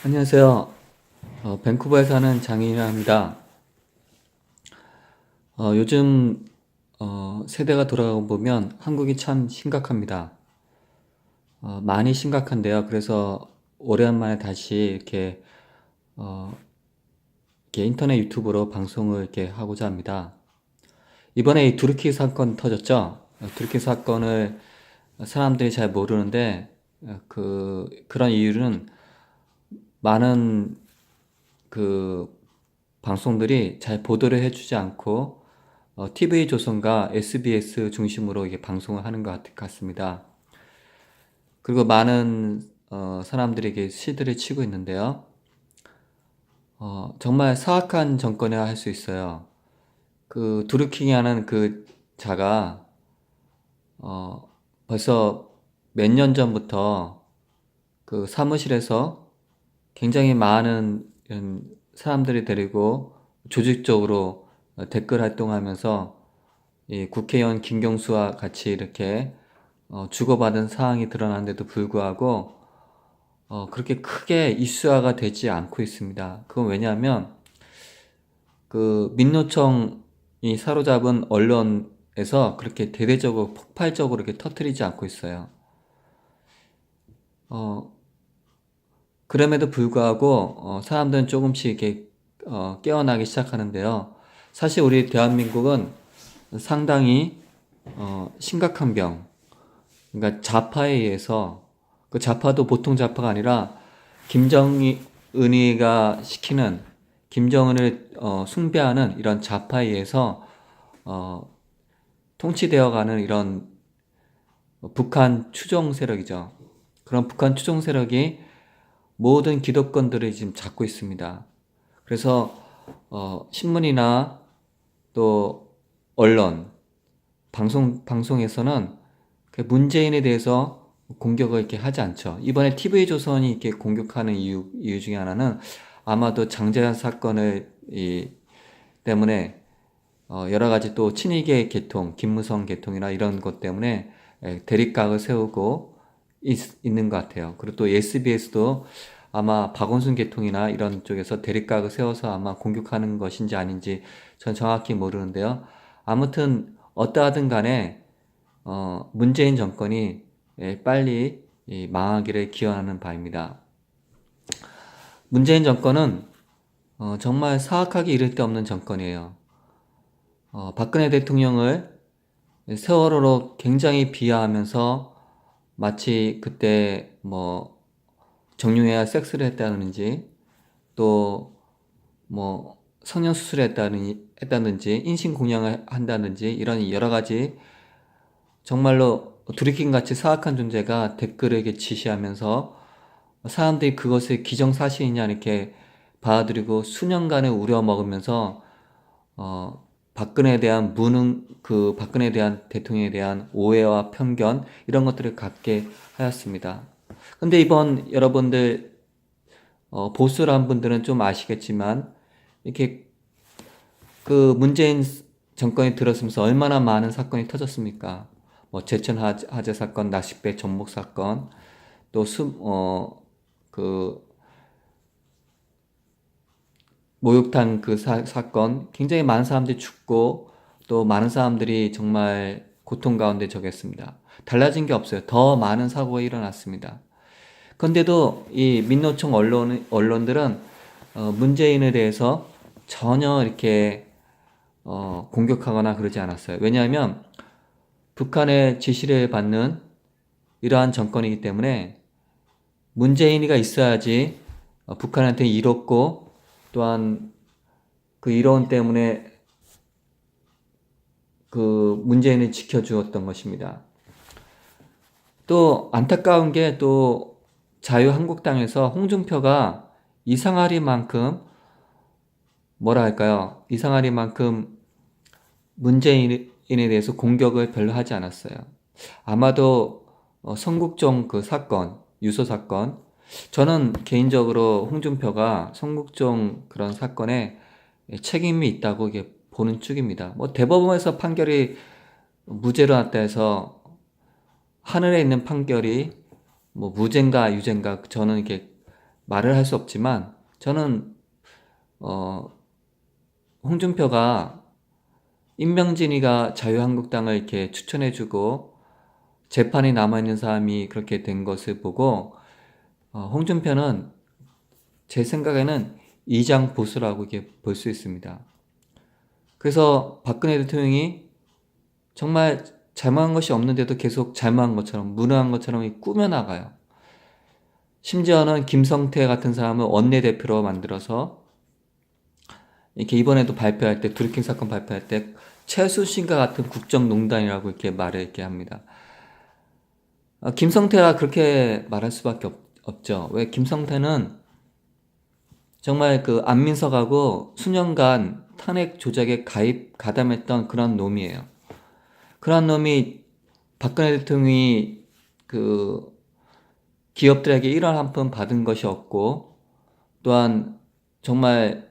안녕하세요. 밴쿠버에 사는 장인이라 합니다. 요즘 세대가 돌아가고 보면 한국이 참 심각합니다. 많이 심각한데요. 그래서 오랜만에 다시 어, 이렇게 인터넷 유튜브로 방송을 이렇게 하고자 합니다. 이번에 이 두르키 사건 터졌죠? 두르키 사건을 사람들이 잘 모르는데 그런 이유는 많은 그 방송들이 잘 보도를 해주지 않고 TV조선과 SBS 중심으로 이게 방송을 하는 것 같습니다. 그리고 많은 사람들에게 시들을 치고 있는데요. 정말 사악한 정권이라 할 수 있어요. 그 두루킹이라는 그 자가 어, 벌써 몇 년 전부터 그 사무실에서 굉장히 많은 이런 사람들이 데리고 조직적으로 댓글 활동하면서 이 국회의원 김경수와 같이 이렇게 주고받은 사항이 드러났는데도 불구하고 그렇게 크게 이슈화가 되지 않고 있습니다. 그건 왜냐하면 그 민노총이 사로잡은 언론에서 그렇게 대대적으로 폭발적으로 이렇게 터뜨리지 않고 있어요. 어, 그럼에도 불구하고 사람들은 조금씩 이렇게 깨어나기 시작하는데요. 사실 우리 대한민국은 상당히 심각한 병, 그러니까 좌파에 의해서 그 좌파도 보통 좌파가 아니라 김정은이가 시키는 김정은을 숭배하는 이런 좌파에 의해서 어, 통치되어가는 이런 북한 추종 세력이죠. 그런 북한 추종 세력이 모든 기득권들을 지금 잡고 있습니다. 그래서 신문이나 또 언론, 방송에서는 그 문재인에 대해서 공격을 이렇게 하지 않죠. 이번에 TV조선이 이렇게 공격하는 이유 중에 하나는 아마도 장자연 사건을 때문에 여러 가지 또 친이계 계통, 김무성 계통이나 이런 것 때문에 대립각을 세우고 있는 것 같아요. 그리고 또 SBS도 아마 박원순 계통이나 이런 쪽에서 대립각을 세워서 아마 공격하는 것인지 아닌지 전 정확히 모르는데요. 아무튼 어떠하든 간에 문재인 정권이 빨리 망하기를 기원하는 바입니다. 문재인 정권은 정말 사악하게 이를 데 없는 정권이에요. 박근혜 대통령을 세월호로 굉장히 비하하면서 마치 그때 뭐 정유회와 섹스를 했다든지 또 뭐 성년수술을 했다든지 인신공양을 한다든지 이런 여러 가지 정말로 두리킹같이 사악한 존재가 댓글을 이렇게 지시하면서 사람들이 그것을 기정사실이냐 이렇게 받아들이고 수년간을 우려먹으면서 박근혜에 대한 박근혜에 대한 대통령에 대한 오해와 편견 이런 것들을 갖게 하였습니다. 근데 이번 여러분들 보수란 분들은 좀 아시겠지만 이렇게 그 문재인 정권이 들었으면서 얼마나 많은 사건이 터졌습니까? 뭐 제천 화재 사건, 낚싯배 전목 사건, 또 목욕탕 그 사건, 굉장히 많은 사람들이 죽고 또 많은 사람들이 정말 고통 가운데 적였습니다. 달라진 게 없어요. 더 많은 사고가 일어났습니다. 그런데도 이 민노총 언론들은 문재인에 대해서 전혀 이렇게 공격하거나 그러지 않았어요. 왜냐하면 북한의 지시를 받는 이러한 정권이기 때문에 문재인이가 있어야지 북한한테 이롭고 또한 그 이로운 때문에 그 문재인을 지켜주었던 것입니다. 또 안타까운 게 또 자유한국당에서 홍준표가 이상하리만큼 뭐라 할까요? 이상하리만큼 문재인에 대해서 공격을 별로 하지 않았어요. 아마도 성국종 그 사건, 유서 사건, 저는 개인적으로 홍준표가 성국종 그런 사건에 책임이 있다고 이게 보는 쪽입니다. 뭐 대법원에서 판결이 무죄로 났다 해서 하늘에 있는 판결이 뭐 무죄인가 유죄인가 저는 이게 말을 할 수 없지만 저는 홍준표가 임명진이가 자유한국당을 이렇게 추천해주고 재판이 남아있는 사람이 그렇게 된 것을 보고 홍준표는 제 생각에는 이장 보수라고 이렇게 볼 수 있습니다. 그래서 박근혜 대통령이 정말 잘못한 것이 없는데도 계속 잘못한 것처럼 무능한 것처럼 꾸며나가요. 심지어는 김성태 같은 사람을 원내대표로 만들어서 이렇게 이번에도 발표할 때 드루킹 사건 발표할 때 최순실과 같은 국정농단이라고 이렇게 말을 이렇게 합니다. 김성태가 그렇게 말할 수밖에 없죠. 왜 김성태는 정말 그 안민석하고 수년간 탄핵 조작에 가담했던 그런 놈이에요. 그런 놈이 박근혜 대통령이 그 기업들에게 1원 한 푼 받은 것이 없고 또한 정말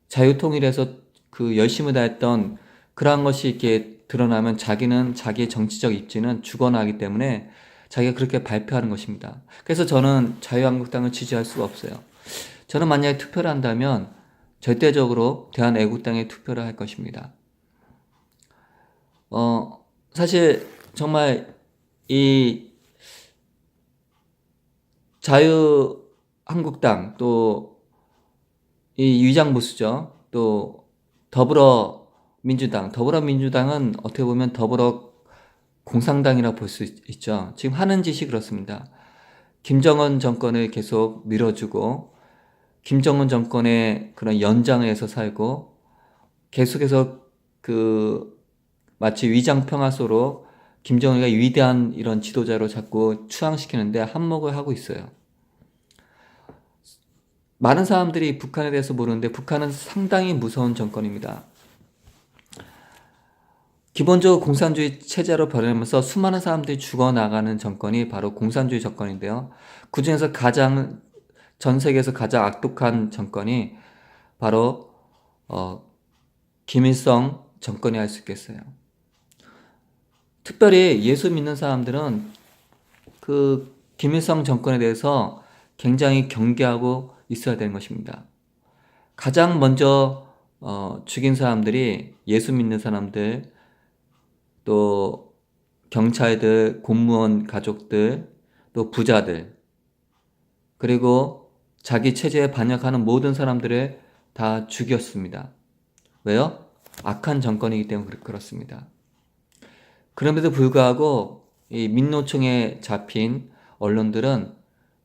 자유통일에서 그 열심히 다했던 그러한 것이 이렇게 드러나면 자기는 자기의 정치적 입지는 죽어나기 때문에 자기가 그렇게 발표하는 것입니다. 그래서 저는 자유한국당을 지지할 수가 없어요. 저는 만약에 투표를 한다면 절대적으로 대한애국당에 투표를 할 것입니다. 사실 정말 이 자유한국당 또 이 위장보수죠. 또 더불어민주당은 어떻게 보면 더불어 공산당이라고 볼 수 있죠. 지금 하는 짓이 그렇습니다. 김정은 정권을 계속 밀어주고 김정은 정권의 그런 연장을 해서 살고 계속해서 그 마치 위장평화소로 김정은이가 위대한 이런 지도자로 자꾸 추앙시키는데 한몫을 하고 있어요. 많은 사람들이 북한에 대해서 모르는데 북한은 상당히 무서운 정권입니다. 기본적으로 공산주의 체제로 변하면서 수많은 사람들이 죽어나가는 정권이 바로 공산주의 정권인데요. 그 중에서 전 세계에서 가장 악독한 정권이 바로 김일성 정권이 할 수 있겠어요. 특별히 예수 믿는 사람들은 그 김일성 정권에 대해서 굉장히 경계하고 있어야 되는 것입니다. 가장 먼저 죽인 사람들이 예수 믿는 사람들, 또 경찰들, 공무원 가족들, 또 부자들, 그리고 자기 체제에 반역하는 모든 사람들을 다 죽였습니다. 왜요? 악한 정권이기 때문에 그렇습니다. 그럼에도 불구하고 이 민노총에 잡힌 언론들은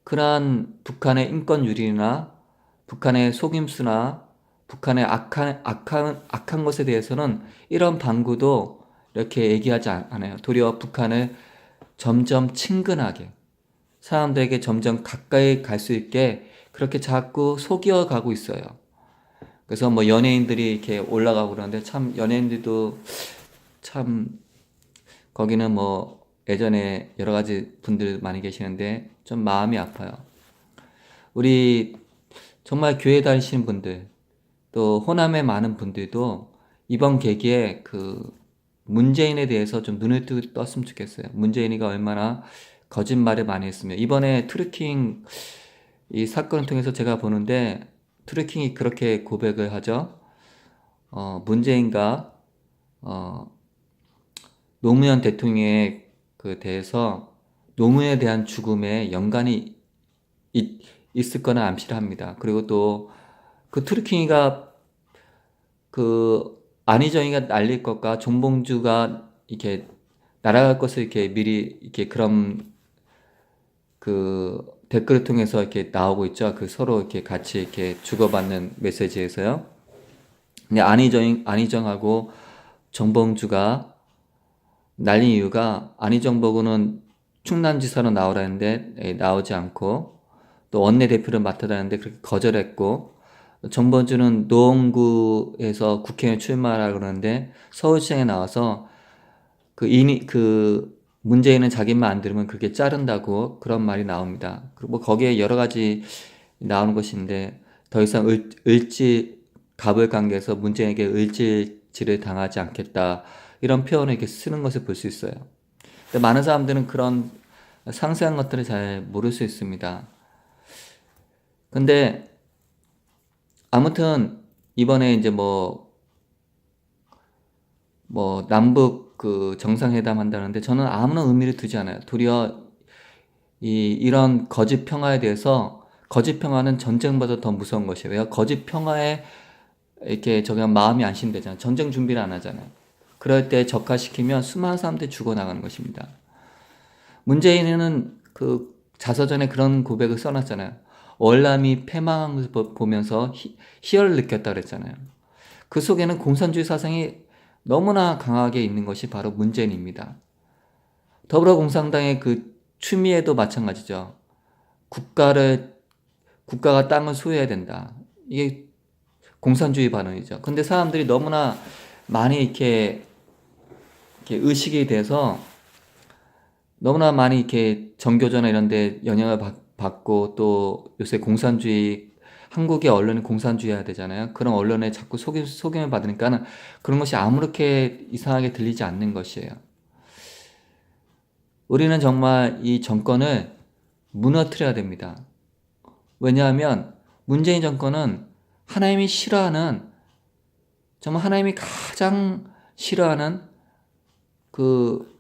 그러한 북한의 인권 유린이나 북한의 속임수나 북한의 악한 것에 대해서는 이런 방구도 이렇게 얘기하지 않아요. 도리어 북한을 점점 친근하게 사람들에게 점점 가까이 갈 수 있게 그렇게 자꾸 속여 가고 있어요. 그래서 뭐 연예인들이 이렇게 올라가고 그러는데 참 연예인들도 참 거기는 뭐 예전에 여러 가지 분들 많이 계시는데 좀 마음이 아파요. 우리 정말 교회 다니시는 분들 또 호남에 많은 분들도 이번 계기에 그 문재인에 대해서 좀 눈을 떴으면 좋겠어요. 문재인이가 얼마나 거짓말을 많이 했으며 이번에 트루킹 이 사건을 통해서 제가 보는데 트루킹이 그렇게 고백을 하죠. 문재인과 노무현 대통령에 그 대해서 노무현에 대한 죽음에 연관이 있을 거나 암시합니다. 그리고 또 그 트루킹이가 그 안희정이가 날릴 것과 정봉주가 이렇게 날아갈 것을 이렇게 미리 이렇게 그런 그 댓글을 통해서 이렇게 나오고 있죠. 그 서로 이렇게 같이 이렇게 주고받는 메시지에서요. 근데 안희정하고 정봉주가 날린 이유가 안희정 보고는 충남지사로 나오라는데 나오지 않고 또 원내대표를 맡아다는데 그렇게 거절했고 정봉주는 노원구에서 국회의원 출마하라고 그러는데 서울시장에 나와서 그 문재인은 자기 말 안 들으면 그렇게 자른다고 그런 말이 나옵니다. 그리고 뭐 거기에 여러 가지 나오는 것인데 더 이상 갑을 관계에서 문재인에게 을질질을 당하지 않겠다 이런 표현을 이렇게 쓰는 것을 볼 수 있어요. 근데 많은 사람들은 그런 상세한 것들을 잘 모를 수 있습니다. 근데 아무튼 이번에 이제 남북 그 정상회담 한다는데 저는 아무런 의미를 두지 않아요. 도리어 이런 거짓 평화에 대해서, 거짓 평화는 전쟁보다 더 무서운 것이에요. 왜요? 거짓 평화에 이렇게 저기 마음이 안심되잖아요. 전쟁 준비를 안 하잖아요. 그럴 때 적화시키면 수많은 사람들이 죽어나가는 것입니다. 문재인은 그 자서전에 그런 고백을 써놨잖아요. 월남이 패망한 것을 보면서 희열을 느꼈다 그랬잖아요. 그 속에는 공산주의 사상이 너무나 강하게 있는 것이 바로 문재인입니다. 더불어공산당의 그 추미애도 마찬가지죠. 국가가 땅을 소유해야 된다. 이게 공산주의 발언이죠. 근데 사람들이 너무나 많이 이렇게 의식이 돼서 너무나 많이 이렇게 정교조나 이런 데 영향을 받고, 또 요새 공산주의, 한국의 언론이 공산주의해야 되잖아요. 그런 언론에 자꾸 속임을 받으니까는 그런 것이 아무렇게 이상하게 들리지 않는 것이에요. 우리는 정말 이 정권을 무너뜨려야 됩니다. 왜냐하면 문재인 정권은 하나님이 싫어하는, 정말 하나님이 가장 싫어하는 그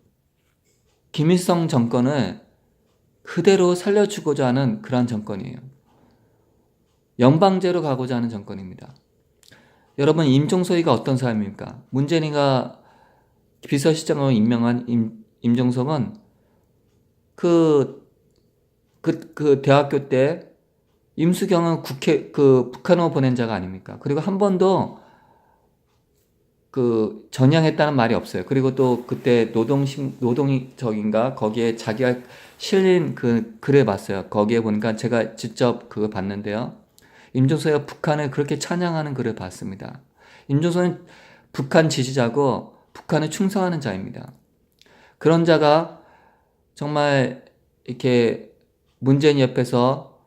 김일성 정권을 그대로 살려주고자 하는 그러한 정권이에요. 연방제로 가고자 하는 정권입니다. 여러분, 임종석이가 어떤 사람입니까? 문재인이가 비서실장으로 임명한 임종석은 그 대학교 때 임수경은 북한으로 보낸 자가 아닙니까? 그리고 한 번도 전향했다는 말이 없어요. 그리고 또 그때 노동적인가 거기에 자기가 실린 글을 봤어요. 거기에 보니까 제가 직접 그거 봤는데요. 임종석이가 북한을 그렇게 찬양하는 글을 봤습니다. 임종석은 북한 지지자고 북한에 충성하는 자입니다. 그런 자가 정말 이렇게 문재인 옆에서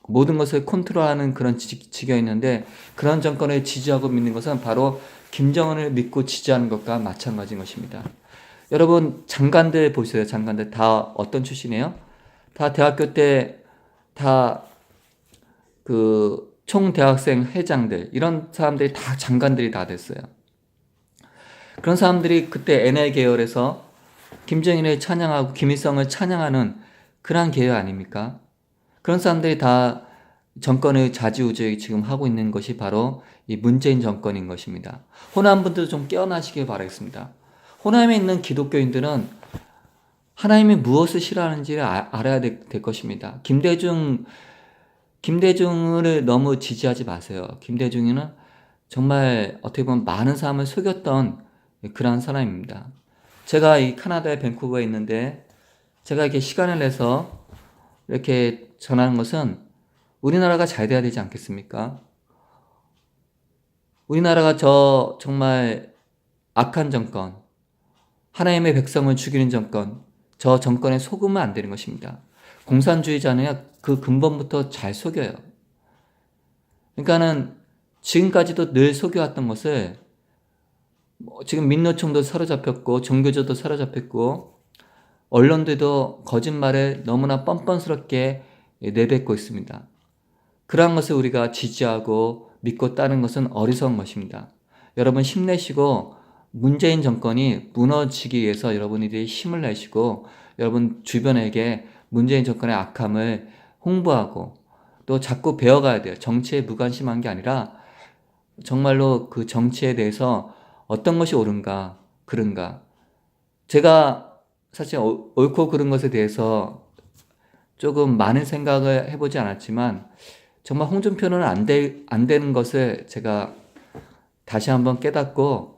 모든 것을 컨트롤하는 그런 지경이 있는데, 그런 정권을 지지하고 믿는 것은 바로 김정은을 믿고 지지하는 것과 마찬가지인 것입니다. 여러분, 장관들 보세요. 장관들 다 어떤 출신이에요? 다 대학교 때 다 총대학생 회장들, 이런 사람들이 다 장관들이 다 됐어요. 그런 사람들이 그때 NL 계열에서 김정일을 찬양하고 김일성을 찬양하는 그러한 계열 아닙니까? 그런 사람들이 다 정권을 좌지우지 지금 하고 있는 것이 바로 이 문재인 정권인 것입니다. 호남분들도 좀 깨어나시길 바라겠습니다. 호남에 있는 기독교인들은 하나님이 무엇을 싫어하는지를 알아야 될 것입니다. 김대중을 너무 지지하지 마세요. 김대중이는 정말 어떻게 보면 많은 사람을 속였던 그러한 사람입니다. 제가 이 캐나다의 밴쿠버에 있는데 제가 이렇게 시간을 내서 이렇게 전하는 것은 우리나라가 잘 돼야 되지 않겠습니까? 우리나라가 정말 악한 정권, 하나님의 백성을 죽이는 정권, 저 정권에 속으면 안 되는 것입니다. 공산주의자는 그 근본부터 잘 속여요. 그러니까는 지금까지도 늘 속여왔던 것을 지금 민노총도 사로잡혔고 종교조도 사로잡혔고 언론들도 거짓말을 너무나 뻔뻔스럽게 내뱉고 있습니다. 그러한 것을 우리가 지지하고 믿고 따르는 것은 어리석은 것입니다. 여러분, 힘내시고 문재인 정권이 무너지기 위해서 여러분들이 힘을 내시고 여러분 주변에게 문재인 정권의 악함을 홍보하고 또 자꾸 배워가야 돼요. 정치에 무관심한 게 아니라 정말로 그 정치에 대해서 어떤 것이 옳은가 그른가. 제가 사실 옳고 그른 것에 대해서 조금 많은 생각을 해보지 않았지만 정말 홍준표는 안 되는 것을 제가 다시 한번 깨닫고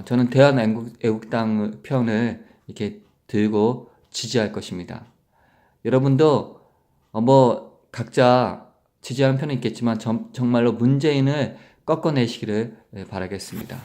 저는 대한애국당 편을 이렇게 들고 지지할 것입니다. 여러분도 각자 지지하는 편은 있겠지만 정말로 문재인을 꺾어내시기를 바라겠습니다.